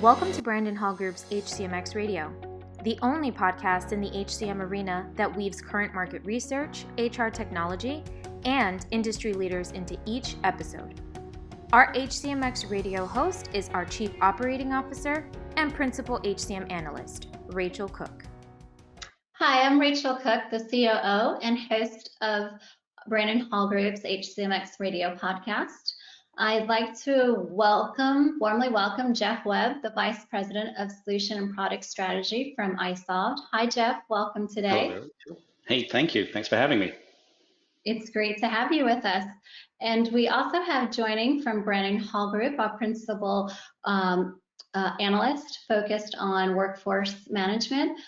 Welcome to Brandon Hall Group's HCMx Radio, the only podcast in the HCM arena that weaves current market research, HR technology, and industry leaders into each episode. Our HCMx Radio host is our Chief Operating Officer and Principal HCM Analyst, Rachel Cook. Hi, I'm Rachel Cook, the COO and host of Brandon Hall Group's HCMx Radio podcast. I'd like to warmly welcome Geoff Webb, the Vice President of Solution and Product Strategy from iSolved. Hi, Geoff. Welcome today. Hello. Hey, thank you. Thanks for having me. It's great to have you with us. And we also have joining from Brandon Hall Group, our Principal Analyst focused on workforce management,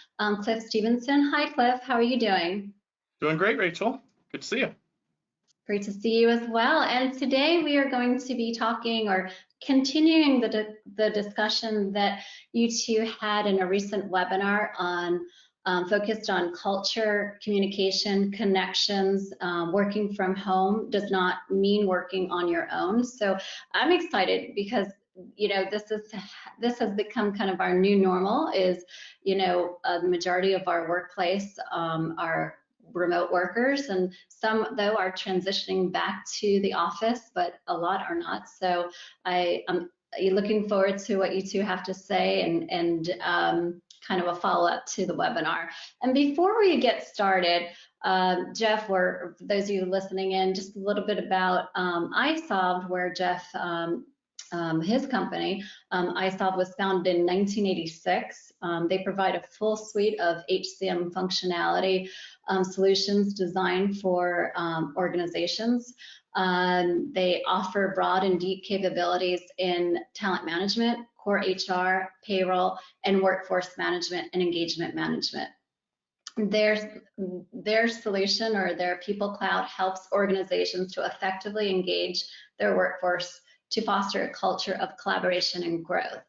Cliff Stevenson. Hi, Cliff. How are you doing? Doing great, Rachel. Good to see you. Great to see you as well. And today we are going to be talking or continuing the discussion that you two had in a recent webinar on focused on culture, communication, connections. Working from home does not mean working on your own. So I'm excited because this has become kind of our new normal. Is the majority of our workplace are remote workers, and some though are transitioning back to the office, but a lot are not. So I'm looking forward to what you two have to say and kind of a follow-up to the webinar. And before we get started, Geoff, or for those of you listening in, just a little bit about iSolved, where Geoff, his company, iSolved, was founded in 1986. They provide a full suite of HCM functionality solutions designed for organizations. They offer broad and deep capabilities in talent management, core HR, payroll, and workforce management and engagement management. Their solution, or their People Cloud, helps organizations to effectively engage their workforce to foster a culture of collaboration and growth.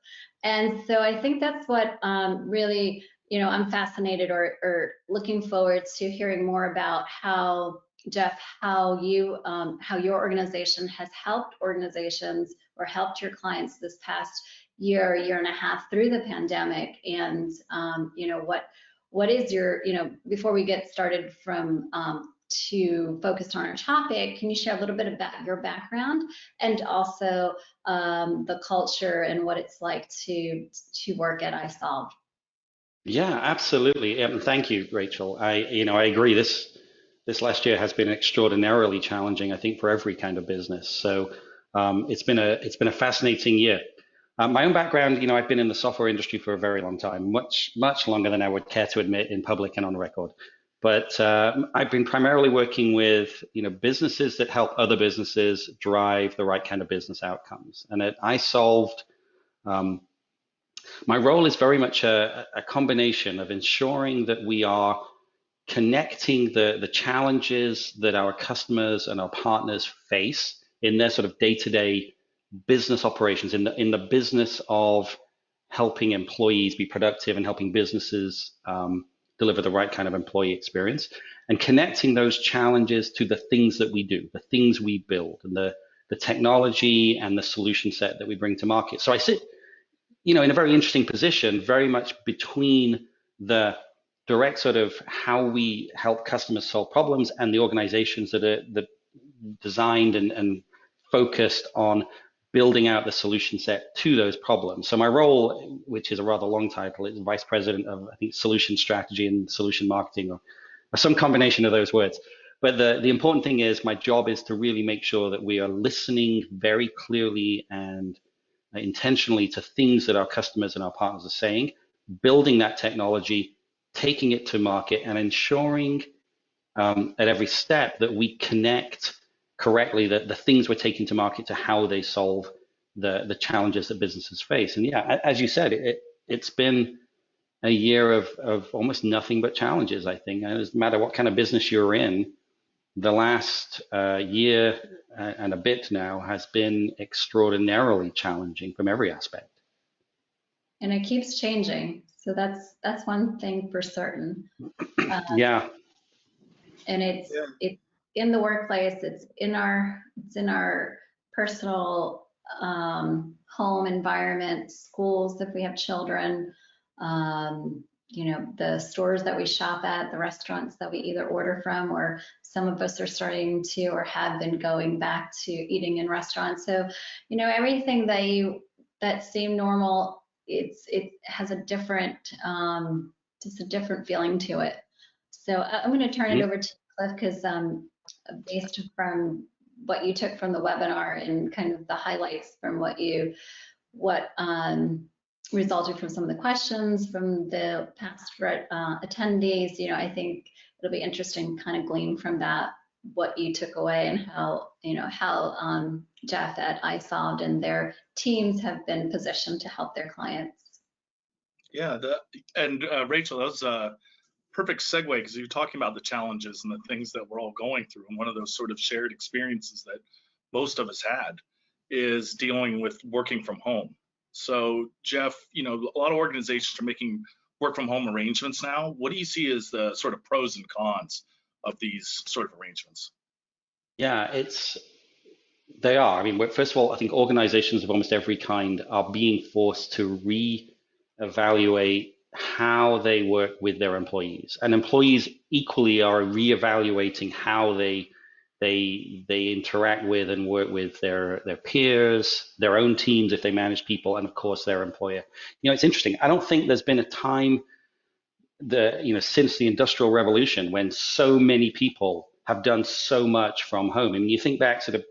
And so I think that's what really, I'm fascinated or looking forward to hearing more about how, Geoff, how your organization has helped organizations or helped your clients this past year and a half through the pandemic. And, what is your, before we get started from to focus on our topic, can you share a little bit about your background and also the culture and what it's like to work at iSolved? Yeah, absolutely. Thank you, Rachel. I agree. This last year has been extraordinarily challenging, I think, for every kind of business. So it's been a fascinating year. My own background, I've been in the software industry for a very long time, much longer than I would care to admit in public and on record. But I've been primarily working with businesses that help other businesses drive the right kind of business outcomes. And at iSolved, my role is very much a combination of ensuring that we are connecting the challenges that our customers and our partners face in their sort of day-to-day business operations, in the business of helping employees be productive and helping businesses deliver the right kind of employee experience, and connecting those challenges to the things that we do, the things we build, and the technology and the solution set that we bring to market. So I sit in a very interesting position, very much between the direct sort of how we help customers solve problems and the organizations that are designed and focused on building out the solution set to those problems. So my role, which is a rather long title, is Vice President of, I think, Solution Strategy and Solution Marketing, or some combination of those words. But the important thing is my job is to really make sure that we are listening very clearly and intentionally to things that our customers and our partners are saying, building that technology, taking it to market, and ensuring at every step that we connect correctly the things we're taking to market to how they solve the challenges that businesses face. And yeah, as you said, it's been a year of almost nothing but challenges, I think. And it doesn't matter what kind of business you're in, the last year and a bit now has been extraordinarily challenging from every aspect. And it keeps changing. So that's one thing for certain. Yeah. And it's in the workplace, it's in our personal home environment, schools if we have children, the stores that we shop at, the restaurants that we either order from, or some of us are starting to or have been going back to eating in restaurants. So, everything that seemed normal, it has a different, just a different feeling to it. So I'm going to turn it over to Cliff, because based from what you took from the webinar and kind of the highlights from what resulted from some of the questions from the past attendees, I think it'll be interesting to kind of glean from that what you took away, and how Geoff at iSolved and their teams have been positioned to help their clients. Yeah, Rachel, that was a perfect segue, because you're talking about the challenges and the things that we're all going through. And one of those sort of shared experiences that most of us had is dealing with working from home. So Geoff, a lot of organizations are making work from home arrangements now. What do you see as the sort of pros and cons of these sort of arrangements? Yeah, they are. I mean, first of all, I think organizations of almost every kind are being forced to reevaluate how they work with their employees, and employees equally are reevaluating how they interact with and work with their peers, their own teams if they manage people, and of course their employer. It's interesting. I don't think there's been a time since the Industrial Revolution when so many people have done so much from home. I mean, you think back to the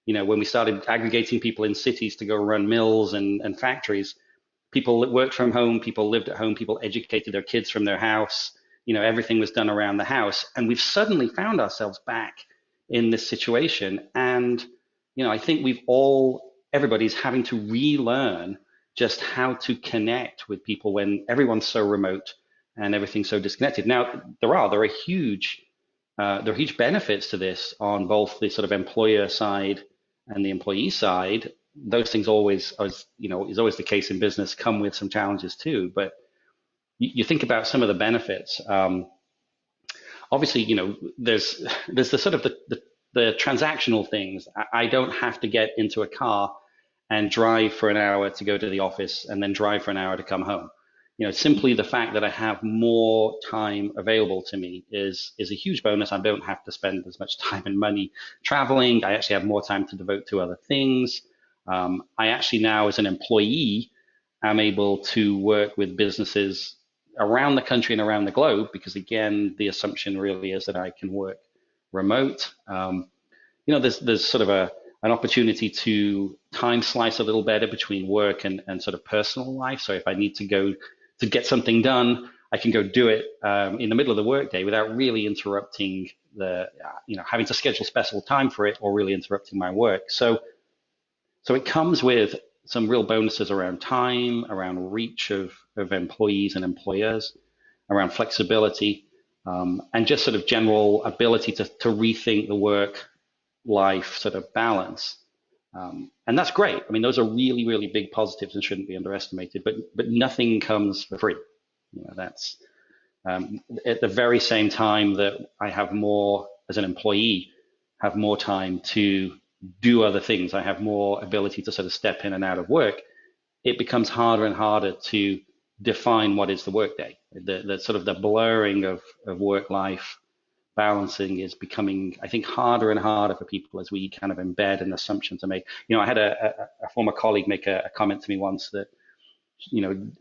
when we started aggregating people in cities to go run mills and factories. People worked from home, people lived at home, people educated their kids from their house, everything was done around the house. And we've suddenly found ourselves back in this situation. And, I think everybody's having to relearn just how to connect with people when everyone's so remote and everything's so disconnected. Now, there are huge benefits to this on both the sort of employer side and the employee side. Those things always, is always the case in business, come with some challenges too. But you think about some of the benefits. Obviously, there's the sort of the transactional things. I don't have to get into a car and drive for an hour to go to the office and then drive for an hour to come home. Simply the fact that I have more time available to me is a huge bonus. I don't have to spend as much time and money traveling. I actually have more time to devote to other things. I actually now, as an employee, am able to work with businesses around the country and around the globe, because again, the assumption really is that I can work remote. There's sort of an opportunity to time slice a little better between work and sort of personal life. So if I need to go to get something done, I can go do it in the middle of the workday without really interrupting having to schedule special time for it or really interrupting my work. So it comes with some real bonuses around time, around reach of employees and employers, around flexibility, and just sort of general ability to rethink the work-life sort of balance. And that's great. I mean, those are really, really big positives and shouldn't be underestimated, but nothing comes for free. That's at the very same time that I have more, as an employee, have more time to do other things. I have more ability to sort of step in and out of work. It becomes harder and harder to define what is the workday. The sort of the blurring of work-life balancing is becoming, I think, harder and harder for people as we kind of embed an assumption to make. I had a former colleague make a comment to me once that,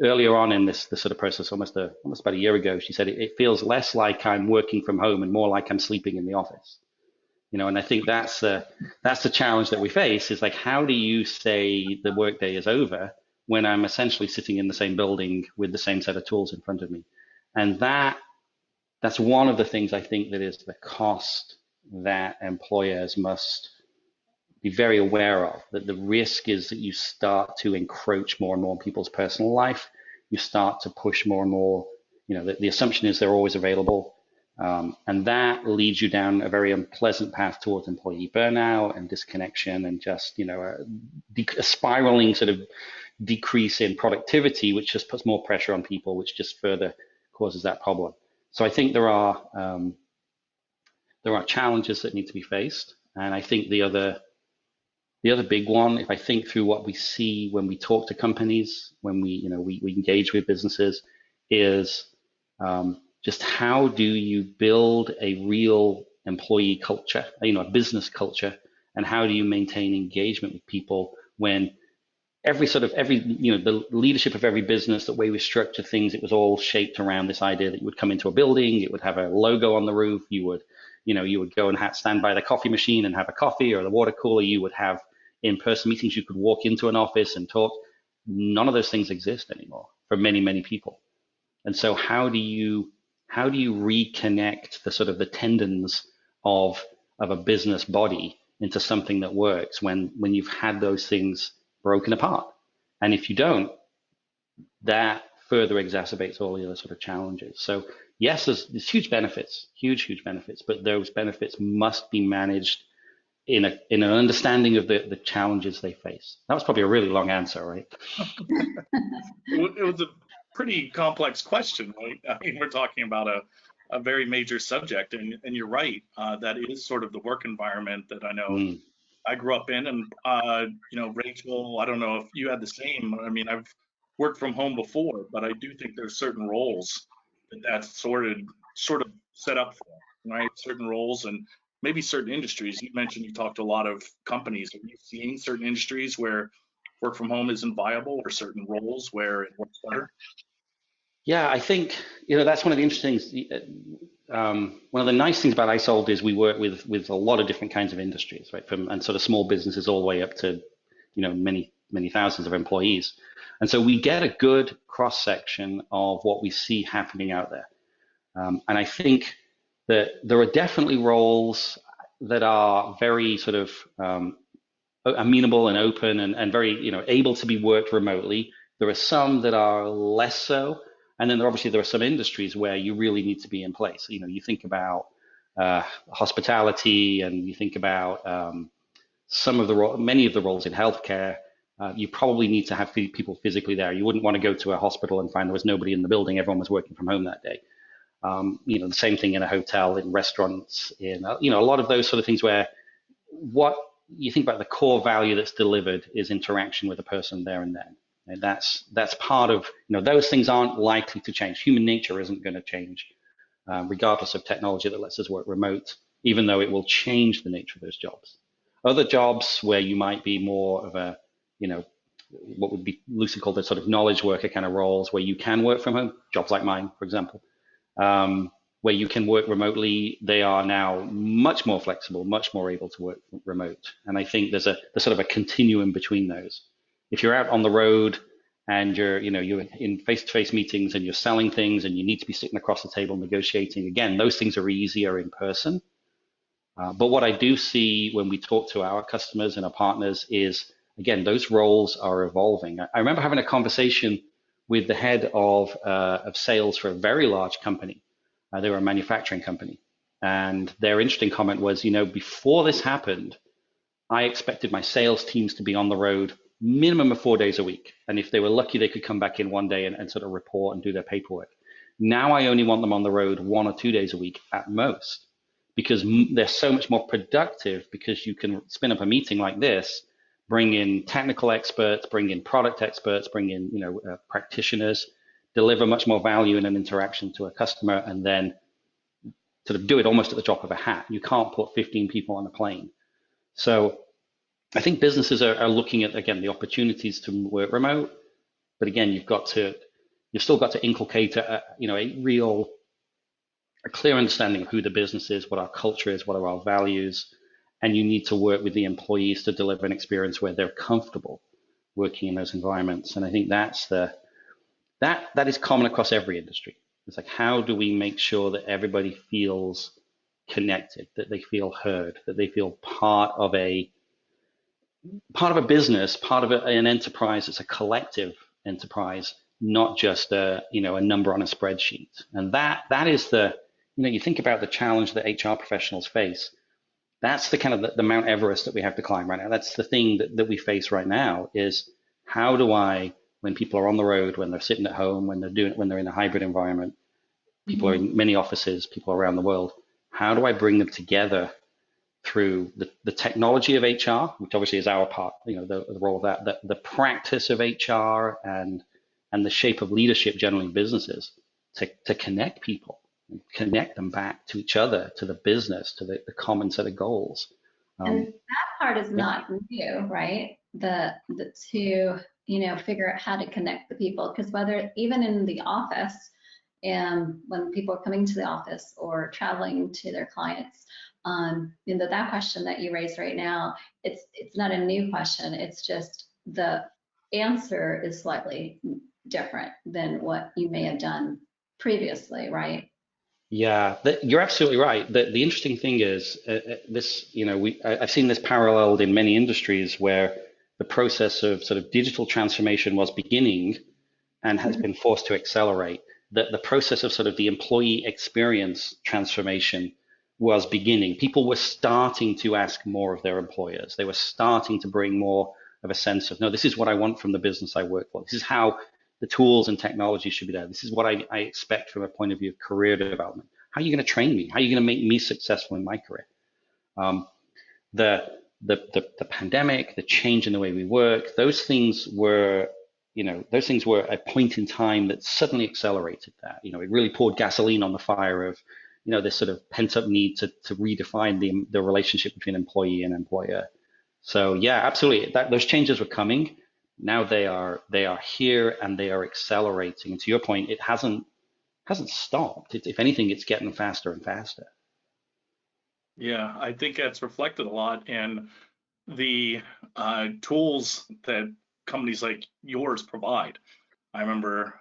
earlier on in this sort of process, almost about a year ago, she said it feels less like I'm working from home and more like I'm sleeping in the office. And I think that's the challenge that we face, is like, how do you say the workday is over when I'm essentially sitting in the same building with the same set of tools in front of me? And that's one of the things I think that is the cost that employers must be very aware of, that the risk is that you start to encroach more and more on people's personal life. You start to push more and more, the assumption is they're always available. And that leads you down a very unpleasant path towards employee burnout and disconnection, and just, a spiraling sort of decrease in productivity, which just puts more pressure on people, which just further causes that problem. So I think there are challenges that need to be faced, and I think the The other big one, if I think through what we see when we talk to companies, when we engage with businesses, is just how do you build a real employee culture, a business culture, and how do you maintain engagement with people when the leadership of every business, the way we structure things, it was all shaped around this idea that you would come into a building, it would have a logo on the roof, you would go and stand by the coffee machine and have a coffee or the water cooler, you would have in-person meetings, you could walk into an office and talk. None of those things exist anymore for many, many people. And so how do you reconnect the sort of the tendons of a business body into something that works when you've had those things broken apart? And if you don't, that further exacerbates all the other sort of challenges. So yes, there's huge benefits, huge benefits, but those benefits must be managed in an understanding of the challenges they face. That was probably a really long answer, right? It was a pretty complex question, right? I mean, we're talking about a very major subject, and you're right. That is sort of the work environment that I know I grew up in, and Rachel, I don't know if you had the same. I mean, I've worked from home before, but I do think there's certain roles that's sort of set up for, right? Certain roles and maybe certain industries. You mentioned you talked to a lot of companies. Are you seeing certain industries where work from home isn't viable, or certain roles where it works better? Yeah, I think that's one of the interesting things. One of the nice things about iSolved is we work with a lot of different kinds of industries, right? And sort of small businesses all the way up to many thousands of employees, and so we get a good cross section of what we see happening out there. And I think that there are definitely roles that are very sort of amenable and open and very able to be worked remotely. There are some that are less so. And then there are some industries where you really need to be in place. You think about hospitality, and you think about many of the roles in healthcare. You probably need to have people physically there. You wouldn't want to go to a hospital and find there was nobody in the building. Everyone was working from home that day. The same thing in a hotel, in restaurants, in a lot of those sort of things where what you think about the core value that's delivered is interaction with a person there and then. And that's part of, those things aren't likely to change. Human nature isn't going to change, regardless of technology that lets us work remote, even though it will change the nature of those jobs. Other jobs where you might be more of a, what would be loosely called a sort of knowledge worker kind of roles, where you can work from home, jobs like mine, for example, where you can work remotely, they are now much more flexible, much more able to work remote. And I think there's sort of a continuum between those. If you're out on the road and you're in face-to-face meetings and you're selling things and you need to be sitting across the table negotiating, again, those things are easier in person. But what I do see when we talk to our customers and our partners is, again, those roles are evolving. I remember having a conversation with the head of sales for a very large company. They were a manufacturing company. And their interesting comment was, before this happened, I expected my sales teams to be on the road minimum of 4 days a week. And if they were lucky, they could come back in one day and sort of report and do their paperwork. Now I only want them on the road 1 or 2 days a week at most, because they're so much more productive, because you can spin up a meeting like this, bring in technical experts, bring in product experts, bring in practitioners, deliver much more value in an interaction to a customer, and then sort of do it almost at the drop of a hat. You can't put 15 people on a plane. So I think businesses are looking at, again, the opportunities to work remote, but again, you've still got to inculcate a clear understanding of who the business is, what our culture is, what are our values, and you need to work with the employees to deliver an experience where they're comfortable working in those environments. And I think that is common across every industry. It's like, how do we make sure that everybody feels connected, that they feel heard, that they feel part of a business, part of an enterprise. It's a collective enterprise, not just a number on a spreadsheet. And that is you think about the challenge that HR professionals face. That's the kind of the Mount Everest that we have to climb right now. That's the thing that we face right now, is how do I, when people are on the road, when they're sitting at home, when they're in a hybrid environment, people are in many offices, people around the world, how do I bring them together through the technology of HR, which obviously is our part, the role of that, the practice of HR and the shape of leadership generally in businesses to connect people, connect them back to each other, to the business, to the common set of goals. And that part is not new, right? The to figure out how to connect the people, because whether even in the office, and when people are coming to the office or traveling to their clients, that question that you raised right now, it's not a new question. It's just the answer is slightly different than what you may have done previously, right? Yeah, you're absolutely right. The interesting thing is this, I've seen this paralleled in many industries where the process of sort of digital transformation was beginning and has been forced to accelerate. The process of sort of the employee experience transformation was beginning. People were starting to ask more of their employers. They were starting to bring more of a sense of, no, this is what I want from the business I work for. This is how the tools and technology should be there. This is what I expect from a point of view of career development. How are you going to train me? How are you going to make me successful in my career? The pandemic, the change in the way we work, those things were a point in time that suddenly accelerated that. It really poured gasoline on the fire of, this sort of pent up need to redefine the relationship between employee and employer. So yeah, absolutely. Those changes were coming. Now they are here and they are accelerating. And to your point, it hasn't stopped. If anything, it's getting faster and faster. Yeah, I think that's reflected a lot in the tools that companies like yours provide. I remember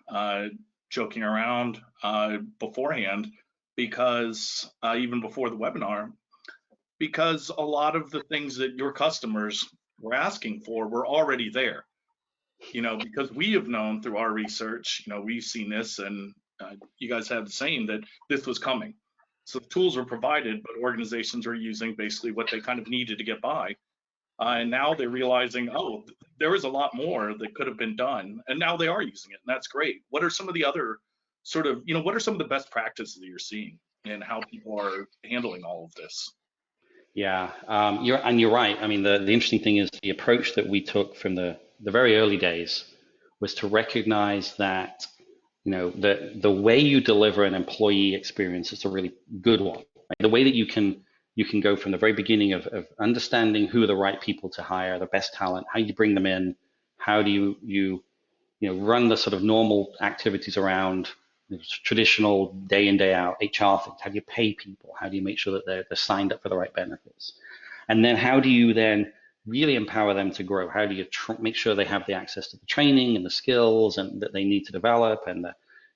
joking around beforehand, because even before the webinar, because a lot of the things that your customers were asking for were already there. Because we have known through our research, we've seen this, and you guys have the same, that this was coming. So the tools were provided, but organizations are using basically what they kind of needed to get by. And now they're realizing, oh, there is a lot more that could have been done. And now they are using it, and that's great. What are some of the other sort of, what are some of the best practices that you're seeing and how people are handling all of this? Yeah, you're right. I mean, the interesting thing is the approach that we took from the very early days was to recognize that, the way you deliver an employee experience is a really good one. Right? The way that you can go from the very beginning of understanding who are the right people to hire, the best talent, how you bring them in, how do you run the sort of normal activities around traditional day in, day out HR things. How do you pay people? How do you make sure that they're signed up for the right benefits? And then how do you then really empower them to grow? How do you make sure they have the access to the training and the skills and that they need to develop, and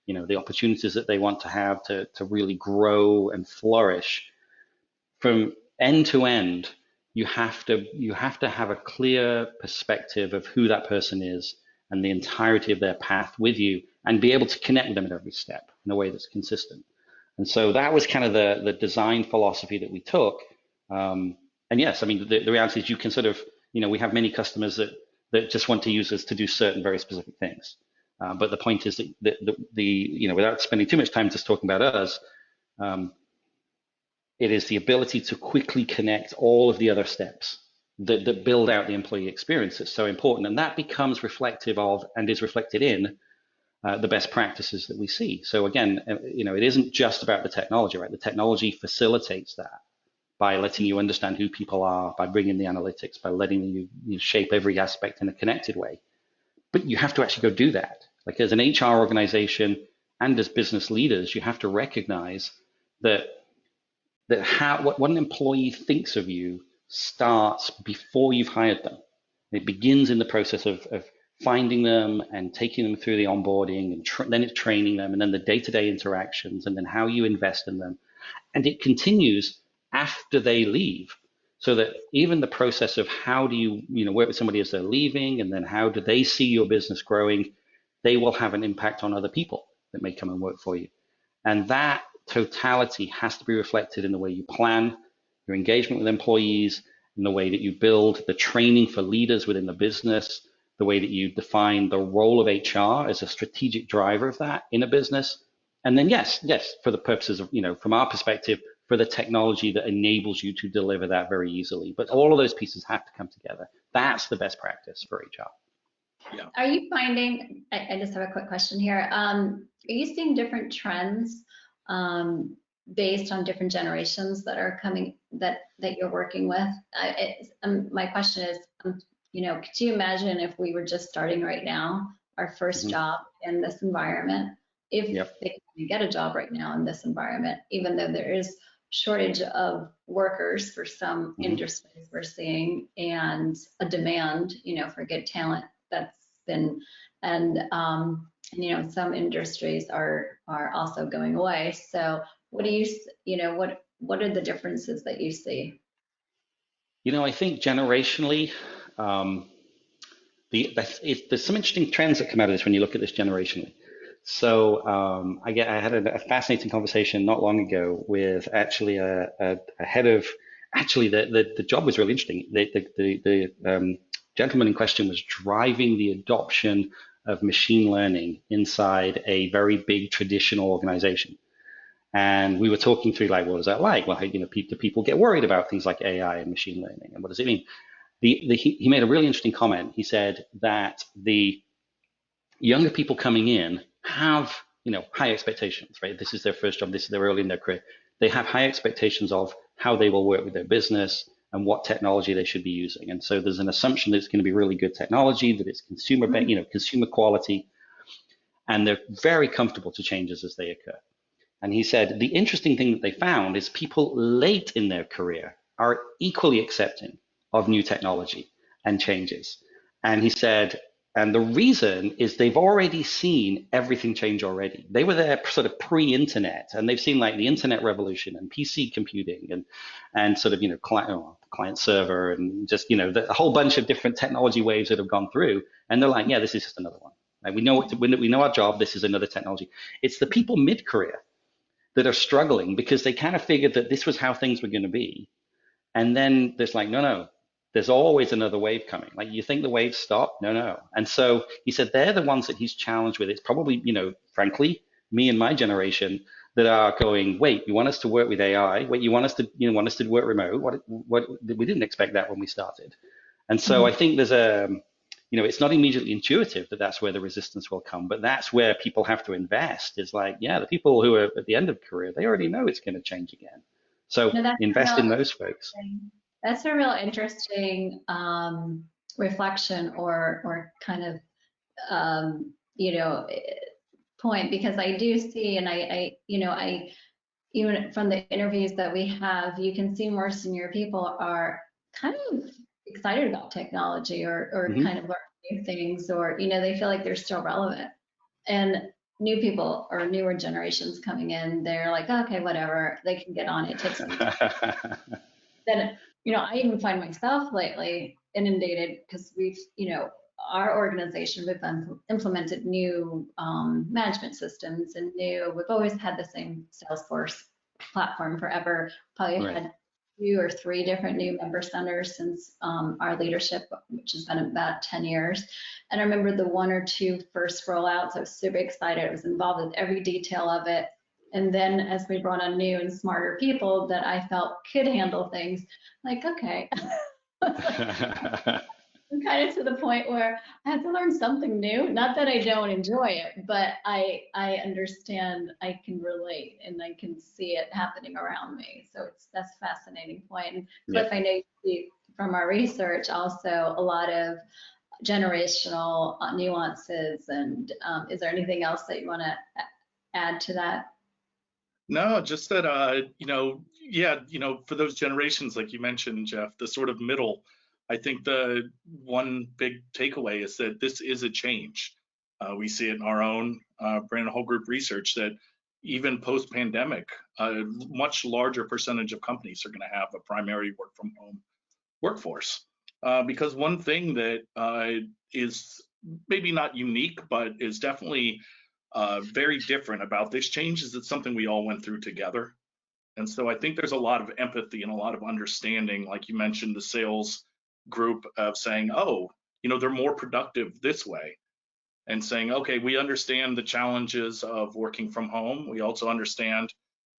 the opportunities that they want to have to really grow and flourish? From end to end, you have to have a clear perspective of who that person is and the entirety of their path with you, and be able to connect with them at every step in a way that's consistent. And so that was kind of the design philosophy that we took. And yes, I mean, the reality is you can sort of, we have many customers that just want to use us to do certain very specific things. But the point is that without spending too much time just talking about us, it is the ability to quickly connect all of the other steps that build out the employee experience that's so important. And that becomes reflective of and is reflected in the best practices that we see. So again, it isn't just about the technology, right? The technology facilitates that by letting you understand who people are, by bringing the analytics, by letting you shape every aspect in a connected way. But you have to actually go do that. Like as an HR organization and as business leaders, you have to recognize that what an employee thinks of you starts before you've hired them. It begins in the process of finding them and taking them through the onboarding, and then it's training them, and then the day-to-day interactions, and then how you invest in them. And it continues after they leave, so that even the process of how do you work with somebody as they're leaving, and then how do they see your business growing, they will have an impact on other people that may come and work for you. And that totality has to be reflected in the way you plan your engagement with employees, in the way that you build the training for leaders within the business, the way that you define the role of HR as a strategic driver of that in a business. And then yes, for the purposes of, from our perspective, for the technology that enables you to deliver that very easily. But all of those pieces have to come together. That's the best practice for HR. Yeah. Are you finding, I just have a quick question here. Are you seeing different trends based on different generations that are coming, that you're working with? My question is, you know, could you imagine if we were just starting right now, our first job in this environment, if they can get a job right now in this environment, even though there is shortage of workers for some industries we're seeing, and a demand, you know, for good talent that's been, and you know, some industries are also going away. So what do you know, what are the differences that you see? You know, I think generationally, there's some interesting trends that come out of this when you look at this generationally. So I had a fascinating conversation not long ago with actually a head of, actually the job was really interesting. The gentleman in question was driving the adoption of machine learning inside a very big traditional organization. And we were talking through, like, what is that like? Well, you know, do people get worried about things like AI and machine learning, and what does it mean? He made a really interesting comment. He said that the younger people coming in have, you know, high expectations, right? This is their first job. They're early in their career. They have high expectations of how they will work with their business and what technology they should be using. And so there's an assumption that it's going to be really good technology, that it's consumer quality, and they're very comfortable to changes as they occur. And he said the interesting thing that they found is people late in their career are equally accepting of new technology and changes. And he said, and the reason is they've already seen everything change already. They were there sort of pre-internet, and they've seen like the internet revolution and PC computing and sort of, you know, client server and just, you know, a whole bunch of different technology waves that have gone through. And they're like, yeah, this is just another one. Like, we know our job. This is another technology. It's the people mid-career that are struggling because they kind of figured that this was how things were going to be. And then there's like, no, there's always another wave coming. Like, you think the wave stopped? No. And so he said they're the ones that he's challenged with. It's probably, you know, frankly, me and my generation that are going, wait, you want us to work with AI? Wait, you want us to work remote? What we didn't expect that when we started. And so I think there's you know, it's not immediately intuitive that that's where the resistance will come, but that's where people have to invest. Is like, yeah, the people who are at the end of career, they already know it's going to change again. So invest in those folks. That's a real interesting reflection or kind of, you know, point, because I do see, and I even from the interviews that we have, you can see more senior people are kind of excited about technology or kind of learning new things, or, you know, they feel like they're still relevant. And new people or newer generations coming in, they're like, okay, whatever, they can get on it. It takes some time. Then, you know, I even find myself lately inundated because we've, you know, our organization, we've implemented new management systems and we've always had the same Salesforce platform forever. Probably had 2 or 3 different new member centers since our leadership, which has been about 10 years. And I remember the 1 or 2 first rollouts, I was super excited. I was involved with every detail of it. And then as we brought on new and smarter people that I felt could handle things, like, okay. I'm kind of to the point where I have to learn something new. Not that I don't enjoy it, but I understand, I can relate, and I can see it happening around me. So that's a fascinating point. And Cliff, I know you see from our research also a lot of generational nuances. And is there anything else that you want to add to that? No, just that, you know, yeah, you know, for those generations, like you mentioned, Geoff, the sort of middle, I think the one big takeaway is that this is a change. We see it in our own Brandon Whole Group research that even post-pandemic, a much larger percentage of companies are going to have a primary work from home workforce. Because one thing that is maybe not unique, but is definitely very different about this change is it's something we all went through together. And so I think there's a lot of empathy and a lot of understanding, like you mentioned, the sales group of saying, oh, you know, they're more productive this way, and saying, okay, we understand the challenges of working from home. We also understand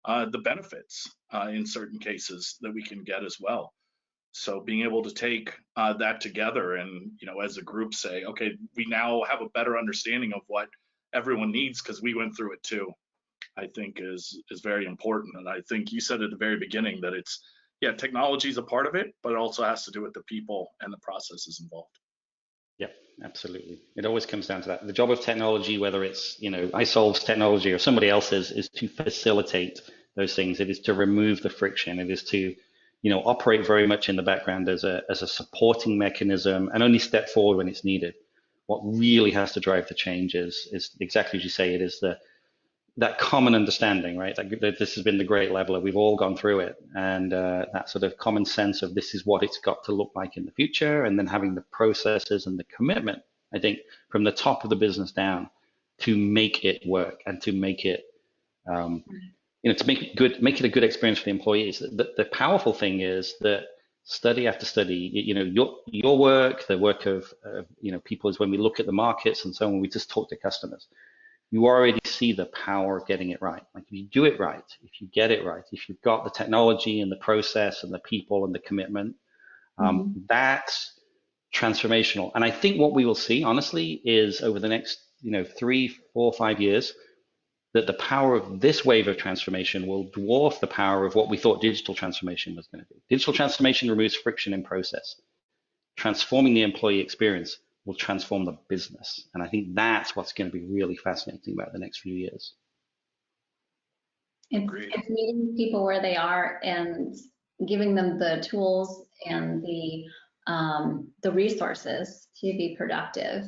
the benefits in certain cases that we can get as well. So being able to take that together and, as a group say, okay, we now have a better understanding of what everyone needs because we went through it too, I think is very important. And I think you said at the very beginning that it's, technology is a part of it, but it also has to do with the people and the processes involved. Yeah, absolutely. It always comes down to that. The job of technology, whether it's, iSolve's technology or somebody else's, is to facilitate those things. It is to remove the friction. It is to, operate very much in the background as a supporting mechanism and only step forward when it's needed. What really has to drive the change is exactly as you say, it is that common understanding, right? That this has been the great leveler. We've all gone through it. And that sort of common sense of this is what it's got to look like in the future. And then having the processes and the commitment, I think, from the top of the business down to make it work and to make it, to make it good, make it a good experience for the employees. The powerful thing is that study after study, your work, the work of people is when we look at the markets and so on, we just talk to customers. You already see the power of getting it right. Like if you do it right, if you get it right, if you've got the technology and the process and the people and the commitment, that's transformational. And I think what we will see, honestly, is over the next 3, 4, 5 years, that the power of this wave of transformation will dwarf the power of what we thought digital transformation was going to be. Digital transformation removes friction in process. Transforming the employee experience will transform the business. And I think that's what's going to be really fascinating about the next few years. It's meeting people where they are and giving them the tools and the resources to be productive.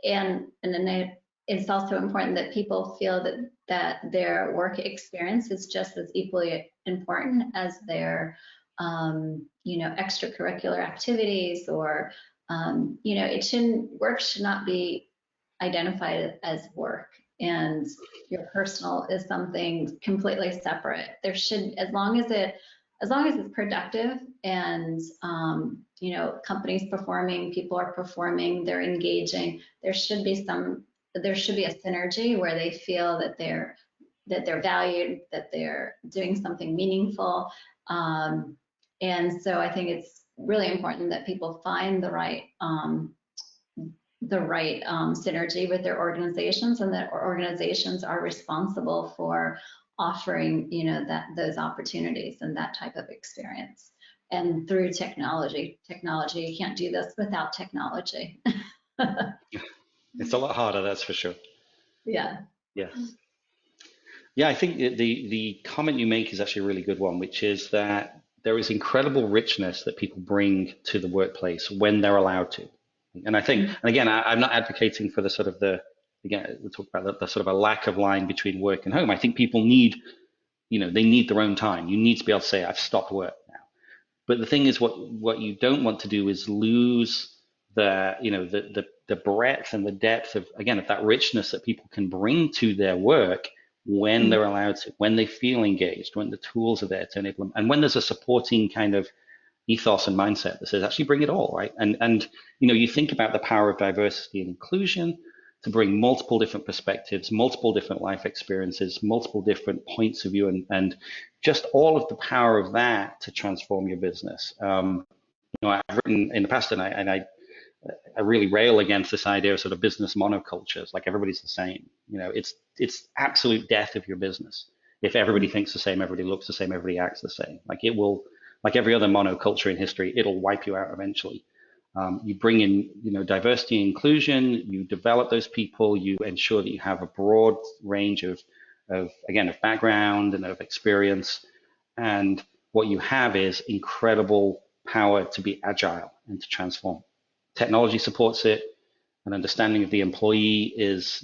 And then it's also important that people feel that their work experience is just as equally important as their extracurricular activities or work should not be identified as work, and your personal is something completely separate. There should, as long as it's productive and companies performing, people are performing, they're engaging, there should be a synergy where they feel that they're valued, that they're doing something meaningful. And so I think it's really important that people find the right synergy with their organizations, and that organizations are responsible for offering, those opportunities and that type of experience. And through technology, you can't do this without technology. It's a lot harder, that's for sure. Yeah. Yes. Yeah, I think the comment you make is actually a really good one, which is that there is incredible richness that people bring to the workplace when they're allowed to. And I think, and again, I'm not advocating for again, we talk about the sort of a lack of line between work and home. I think people need, they need their own time. You need to be able to say, I've stopped work now. But the thing is, what you don't want to do is lose the breadth and the depth of that richness that people can bring to their work when they're allowed to, when they feel engaged, when the tools are there to enable them, and when there's a supporting kind of ethos and mindset that says, actually bring it all, right? And you think about the power of diversity and inclusion to bring multiple different perspectives, multiple different life experiences, multiple different points of view, and just all of the power of that to transform your business. I've written in the past, and I really rail against this idea of sort of business monocultures, like everybody's the same. It's absolute death of your business if everybody thinks the same, everybody looks the same, everybody acts the same. Like it will, like every other monoculture in history, it'll wipe you out eventually. You bring in, diversity and inclusion. You develop those people. You ensure that you have a broad range of background and of experience. And what you have is incredible power to be agile and to transform. Technology supports it. An understanding of the employee is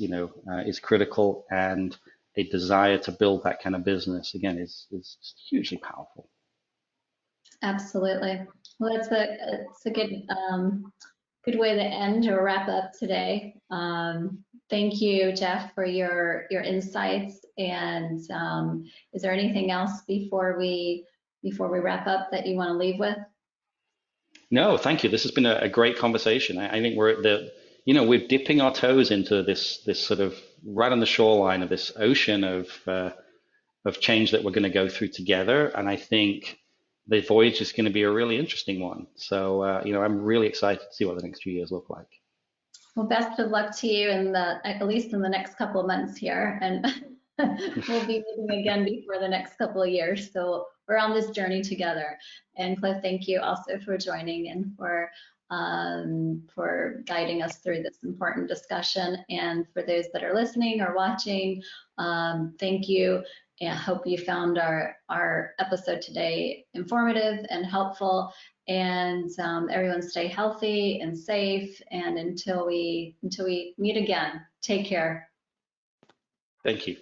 critical, and a desire to build that kind of business again is hugely powerful. Absolutely. Well, it's a good way to end or wrap up today. Thank you, Geoff, for your insights. And is there anything else before we wrap up that you want to leave with? No, thank you. This has been a great conversation. I think we're at we're dipping our toes into this sort of right on the shoreline of this ocean of of change that we're going to go through together. And I think the voyage is going to be a really interesting one. So, I'm really excited to see what the next few years look like. Well, best of luck to you at least in the next couple of months here, and we'll be meeting again before the next couple of years. So we're on this journey together. And Cliff, thank you also for joining and for guiding us through this important discussion. And for those that are listening or watching, thank you. And I hope you found our episode today informative and helpful. And everyone stay healthy and safe. And until we meet again, take care. Thank you.